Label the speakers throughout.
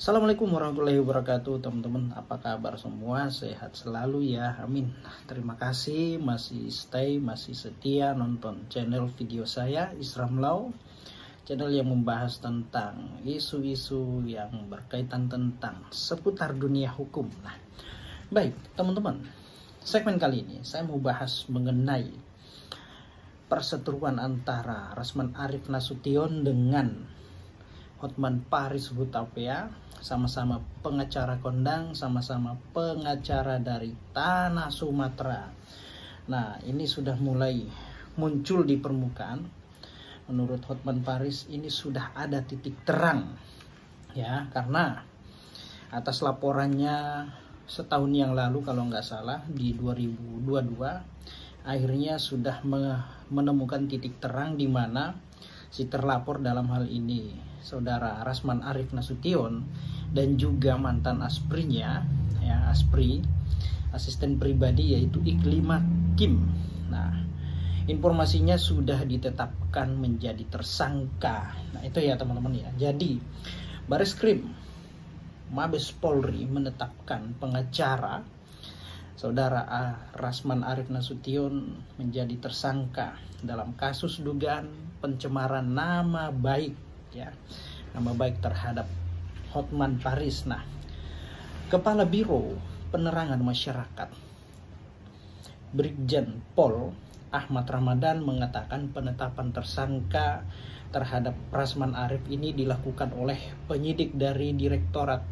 Speaker 1: Assalamualaikum warahmatullahi wabarakatuh, teman-teman. Apa kabar semua? Sehat selalu ya, amin. Terima kasih masih stay, masih setia nonton channel video saya, Islam Law, channel yang membahas tentang isu-isu yang berkaitan tentang seputar dunia hukum. Nah, baik teman-teman, segmen kali ini saya mau bahas mengenai perseteruan antara Rasman Arif Nasution dengan Hotman Paris Hutapea, sama-sama pengacara kondang, sama-sama pengacara dari tanah Sumatera. Nah, ini sudah mulai muncul di permukaan. Menurut Hotman Paris ini sudah ada titik terang, ya, karena atas laporannya setahun yang lalu kalau nggak salah di 2022, akhirnya sudah menemukan titik terang di mana si terlapor dalam hal ini saudara Rasman Arif Nasution dan juga mantan asprinya, ya, aspri asisten pribadi yaitu Iklima Kim. Nah, informasinya sudah ditetapkan menjadi tersangka. Nah, itu ya teman-teman ya. Jadi Bareskrim Mabes Polri menetapkan pengacara saudara Rasman Arif Nasution menjadi tersangka dalam kasus dugaan pencemaran nama baik, ya, nama baik terhadap Hotman Paris. Nah, Kepala Biro Penerangan Masyarakat Brigjen Pol Ahmad Ramadan mengatakan penetapan tersangka terhadap Rasman Arif ini dilakukan oleh penyidik dari Direktorat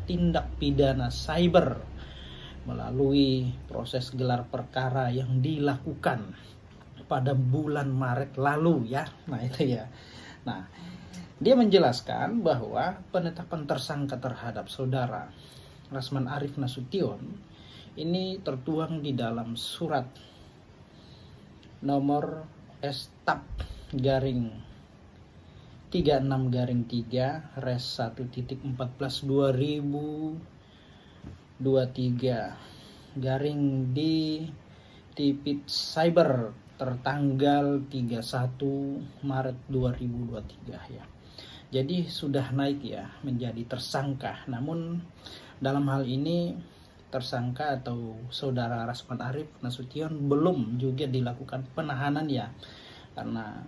Speaker 1: Tindak Pidana Cyber melalui proses gelar perkara yang dilakukan pada bulan Maret lalu, ya. Nah, itu ya. Nah, dia menjelaskan bahwa penetapan tersangka terhadap saudara Rasman Arif Nasution ini tertuang di dalam surat nomor Stap garing 36-3 res 1.14/2023 garing di Tipit Cyber tertanggal 31 Maret 2023, ya. Jadi sudah naik ya menjadi tersangka. Namun dalam hal ini tersangka atau saudara Rasman Arif Nasution belum juga dilakukan penahanan, ya. Karena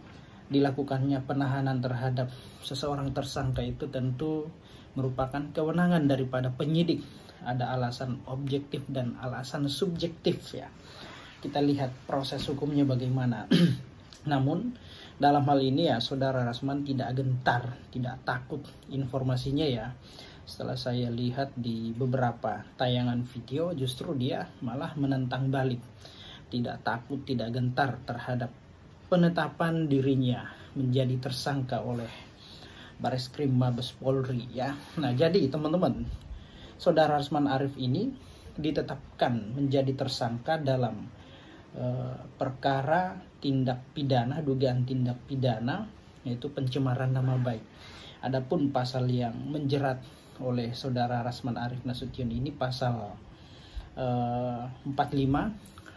Speaker 1: dilakukannya penahanan terhadap seseorang tersangka itu tentu merupakan kewenangan daripada penyidik. Ada alasan objektif dan alasan subjektif, ya. Kita lihat proses hukumnya bagaimana. Namun dalam hal ini ya saudara Rasman tidak gentar, tidak takut informasinya, ya. Setelah saya lihat di beberapa tayangan video, justru dia malah menentang balik. Tidak takut, tidak gentar terhadap penetapan dirinya menjadi tersangka oleh Bareskrim Mabes Polri, ya. Nah, jadi teman-teman, saudara Rasman Arif ini ditetapkan menjadi tersangka dalam perkara tindak pidana, dugaan tindak pidana, yaitu pencemaran nama baik. Adapun pasal yang menjerat oleh saudara Rasman Arif Nasution ini pasal 45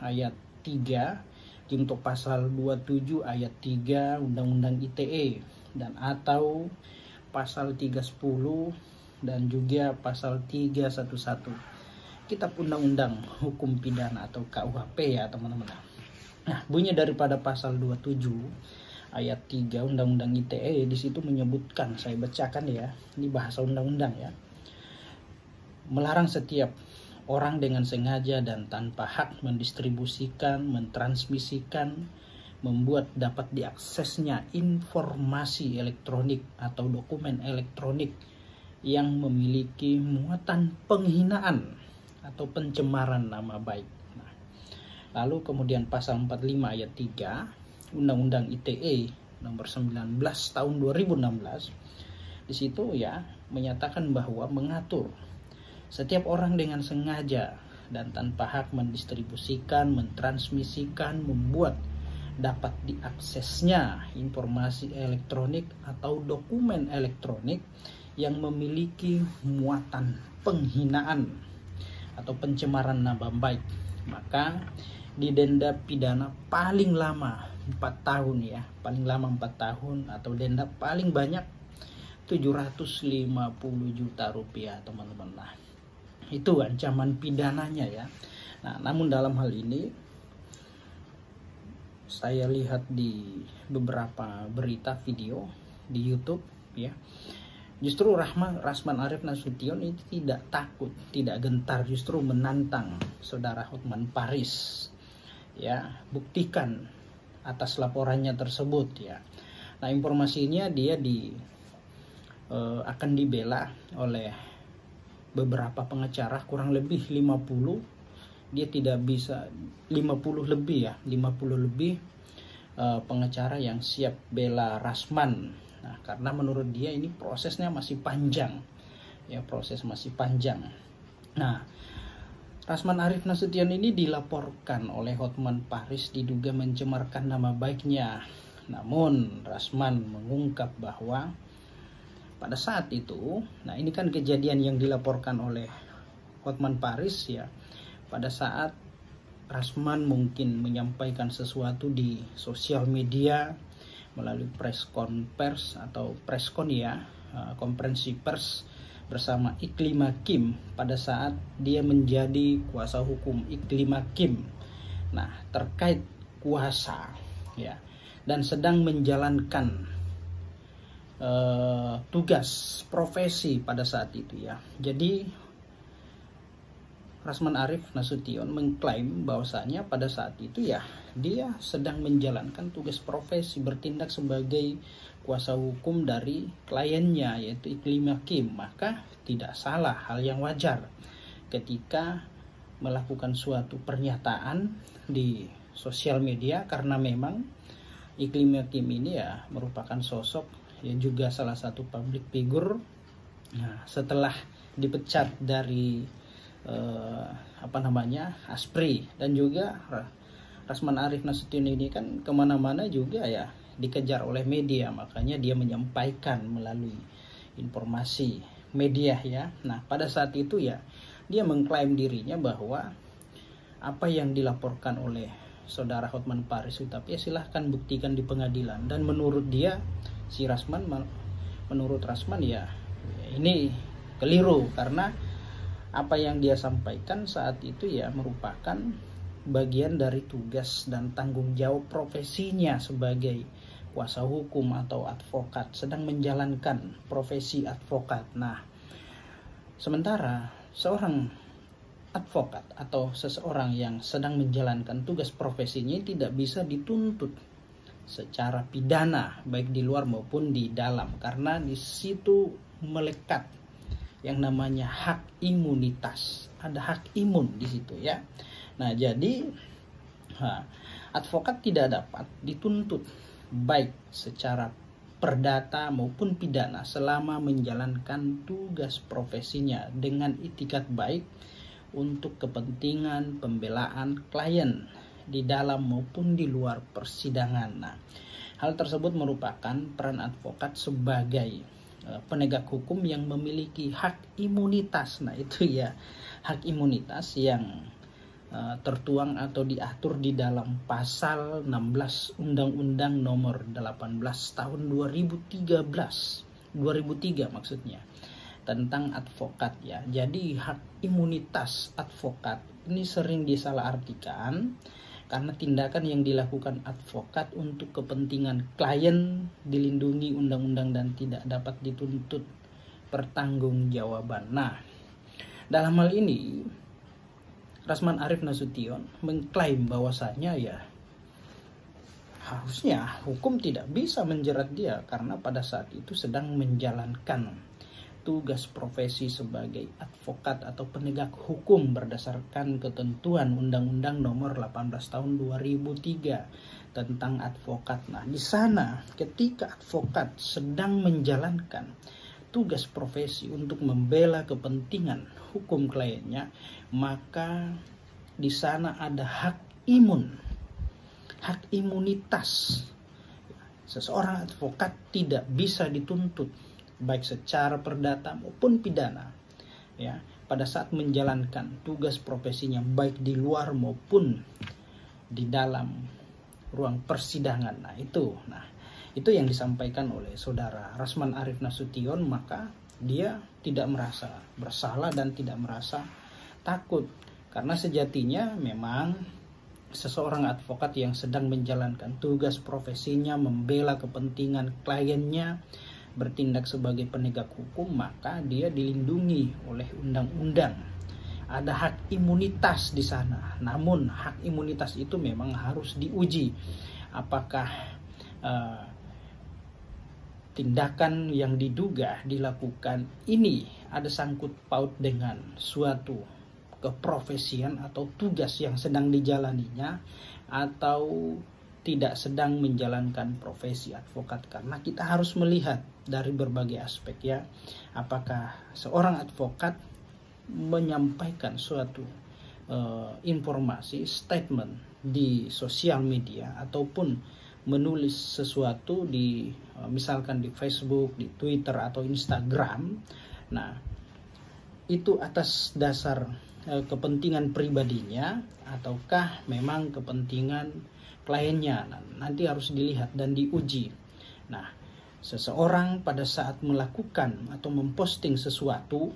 Speaker 1: ayat 3 untuk pasal 27 ayat 3 Undang-Undang ITE dan atau pasal 310 dan juga pasal 311 Kitab Undang-Undang Hukum Pidana atau KUHP, ya teman-teman. Nah, bunyi daripada pasal 27 ayat 3 Undang-Undang ITE di situ menyebutkan, saya bacakan ya, ini bahasa undang-undang, ya. Melarang setiap orang dengan sengaja dan tanpa hak mendistribusikan, mentransmisikan, membuat dapat diaksesnya informasi elektronik atau dokumen elektronik yang memiliki muatan penghinaan atau pencemaran nama baik. Nah, lalu kemudian pasal 45 ayat 3 Undang-Undang ITE nomor 19 tahun 2016 di situ, ya, menyatakan bahwa mengatur setiap orang dengan sengaja dan tanpa hak mendistribusikan, mentransmisikan, membuat dapat diaksesnya informasi elektronik atau dokumen elektronik yang memiliki muatan penghinaan atau pencemaran nama baik, maka didenda pidana paling lama 4 tahun, ya, paling lama 4 tahun atau denda paling banyak 750 juta rupiah, teman-teman. Nah, itu ancaman pidananya ya. Nah, namun dalam hal ini saya lihat di beberapa berita video di YouTube ya, justru Rasman Arief Nasution itu tidak takut, tidak gentar, justru menantang saudara Hotman Paris ya, buktikan atas laporannya tersebut ya. Nah, informasinya dia akan dibela oleh beberapa pengacara, kurang lebih 50, dia tidak bisa 50 lebih ya, 50 lebih pengacara yang siap bela Rasman. Nah, karena menurut dia ini prosesnya masih panjang ya, proses masih panjang. Nah, Rasman Arief Nasution ini dilaporkan oleh Hotman Paris diduga mencemarkan nama baiknya. Namun Rasman mengungkap bahwa pada saat itu, nah ini kan kejadian yang dilaporkan oleh Hotman Paris ya, pada saat Rasman mungkin menyampaikan sesuatu di sosial media melalui preskon ya, konferensi pers bersama Iqlim Hakim pada saat dia menjadi kuasa hukum Iqlim Hakim. Nah, terkait kuasa ya, dan sedang menjalankan tugas profesi pada saat itu ya. Jadi Rasman Arief Nasution mengklaim bahwasanya pada saat itu ya dia sedang menjalankan tugas profesi, bertindak sebagai kuasa hukum dari kliennya yaitu Iqlim Hakim. Maka tidak salah, hal yang wajar ketika melakukan suatu pernyataan di sosial media, karena memang Iqlim Hakim ini ya merupakan sosok yang juga salah satu public figure. Nah, setelah dipecat dari ASPRI, dan juga Rasman Arief Nasution ini kan kemana-mana juga ya dikejar oleh media, makanya dia menyampaikan melalui informasi media ya. Nah, pada saat itu ya dia mengklaim dirinya bahwa apa yang dilaporkan oleh saudara Hotman Paris tapi ya silahkan buktikan di pengadilan. Dan menurut dia, menurut Rasman ya ini keliru, karena apa yang dia sampaikan saat itu ya merupakan bagian dari tugas dan tanggung jawab profesinya sebagai kuasa hukum atau advokat, sedang menjalankan profesi advokat. Nah, sementara seorang advokat atau seseorang yang sedang menjalankan tugas profesinya tidak bisa dituntut secara pidana baik di luar maupun di dalam, karena di situ melekat yang namanya hak imunitas, ada hak imun di situ ya. Nah, jadi advokat tidak dapat dituntut baik secara perdata maupun pidana selama menjalankan tugas profesinya dengan itikat baik untuk kepentingan pembelaan klien di dalam maupun di luar persidangan. Nah, hal tersebut merupakan peran advokat sebagai penegak hukum yang memiliki hak imunitas. Nah, itu ya hak imunitas yang tertuang atau diatur di dalam pasal 16 Undang-Undang Nomor 18 Tahun 2003 maksudnya, tentang advokat ya. Jadi hak imunitas advokat ini sering disalahartikan karena tindakan yang dilakukan advokat untuk kepentingan klien dilindungi undang-undang dan tidak dapat dituntut pertanggungjawaban. Nah, dalam hal ini Rasman Arief Nasution mengklaim bahwasanya ya harusnya hukum tidak bisa menjerat dia karena pada saat itu sedang menjalankan tugas profesi sebagai advokat atau penegak hukum berdasarkan ketentuan Undang-Undang Nomor 18 Tahun 2003 tentang advokat. Nah, di sana ketika advokat sedang menjalankan tugas profesi untuk membela kepentingan hukum kliennya, maka di sana ada hak imunitas. Seseorang advokat tidak bisa dituntut baik secara perdata maupun pidana ya pada saat menjalankan tugas profesinya baik di luar maupun di dalam ruang persidangan. Nah, Itu yang disampaikan oleh saudara Rasman Arif Nasution, maka dia tidak merasa bersalah dan tidak merasa takut. Karena sejatinya memang seseorang advokat yang sedang menjalankan tugas profesinya, membela kepentingan kliennya, bertindak sebagai penegak hukum, maka dia dilindungi oleh undang-undang. Ada hak imunitas di sana. Namun hak imunitas itu memang harus diuji. Apakah tindakan yang diduga dilakukan ini ada sangkut paut dengan suatu keprofesian atau tugas yang sedang dijalaninya, atau tidak sedang menjalankan profesi advokat. Karena kita harus melihat dari berbagai aspek ya, apakah seorang advokat menyampaikan suatu informasi, statement di sosial media, ataupun menulis sesuatu di misalkan di Facebook, di Twitter atau Instagram. Nah, itu atas dasar kepentingan pribadinya ataukah memang kepentingan kliennya. Nah, nanti harus dilihat dan diuji. Nah, seseorang pada saat melakukan atau memposting sesuatu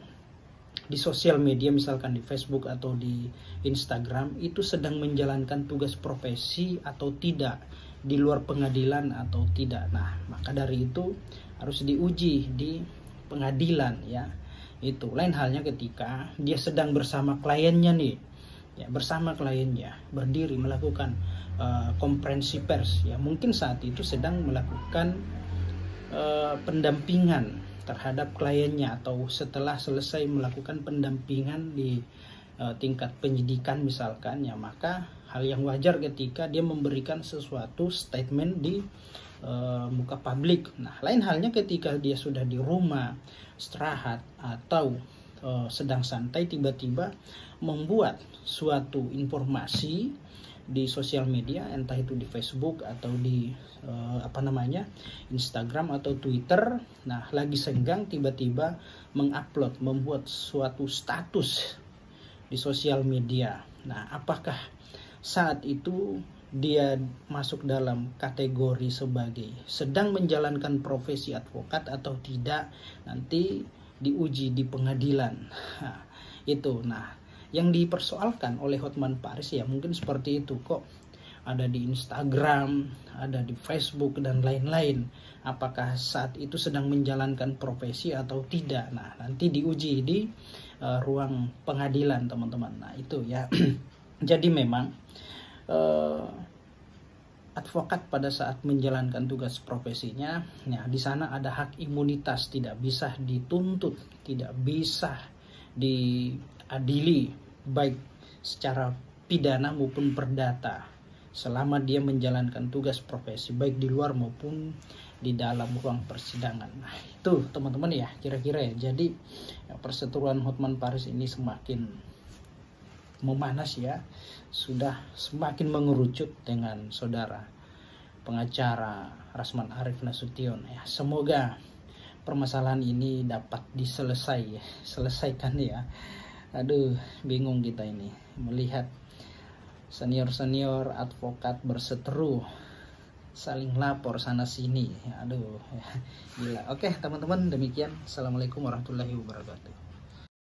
Speaker 1: di sosial media, misalkan di Facebook atau di Instagram, itu sedang menjalankan tugas profesi atau tidak, di luar pengadilan atau tidak. Nah, maka dari itu harus diuji di pengadilan ya. Itu lain halnya ketika dia sedang bersama kliennya nih ya, bersama kliennya berdiri melakukan konferensi pers ya, mungkin saat itu sedang melakukan pendampingan terhadap kliennya, atau setelah selesai melakukan pendampingan di tingkat penyidikan misalkan ya, maka hal yang wajar ketika dia memberikan sesuatu statement di muka publik. Nah, lain halnya ketika dia sudah di rumah istirahat atau sedang santai, tiba-tiba membuat suatu informasi di sosial media, entah itu di Facebook atau di Instagram atau Twitter. Nah, lagi senggang tiba-tiba mengupload, membuat suatu status di sosial media. Nah, apakah saat itu dia masuk dalam kategori sebagai sedang menjalankan profesi advokat atau tidak, nanti diuji di pengadilan. Nah, itu. Nah, yang dipersoalkan oleh Hotman Paris ya mungkin seperti itu, kok ada di Instagram, ada di Facebook dan lain-lain. Apakah saat itu sedang menjalankan profesi atau tidak? Nah, nanti diuji di ruang pengadilan, teman-teman. Nah, itu ya. Jadi memang advokat pada saat menjalankan tugas profesinya, ya di sana ada hak imunitas, tidak bisa dituntut, tidak bisa diadili baik secara pidana maupun perdata selama dia menjalankan tugas profesi baik di luar maupun di dalam ruang persidangan. Nah, itu teman-teman ya kira-kira ya. Jadi ya, perseteruan Hotman Paris ini semakin memanas ya, sudah semakin mengerucut dengan saudara pengacara Rasman Arif Nasution ya. Semoga permasalahan ini dapat diselesaikan ya. Aduh, bingung kita ini melihat senior-senior advokat berseteru saling lapor sana sini. Aduh, gila. Oke, teman-teman, demikian. Assalamualaikum warahmatullahi wabarakatuh.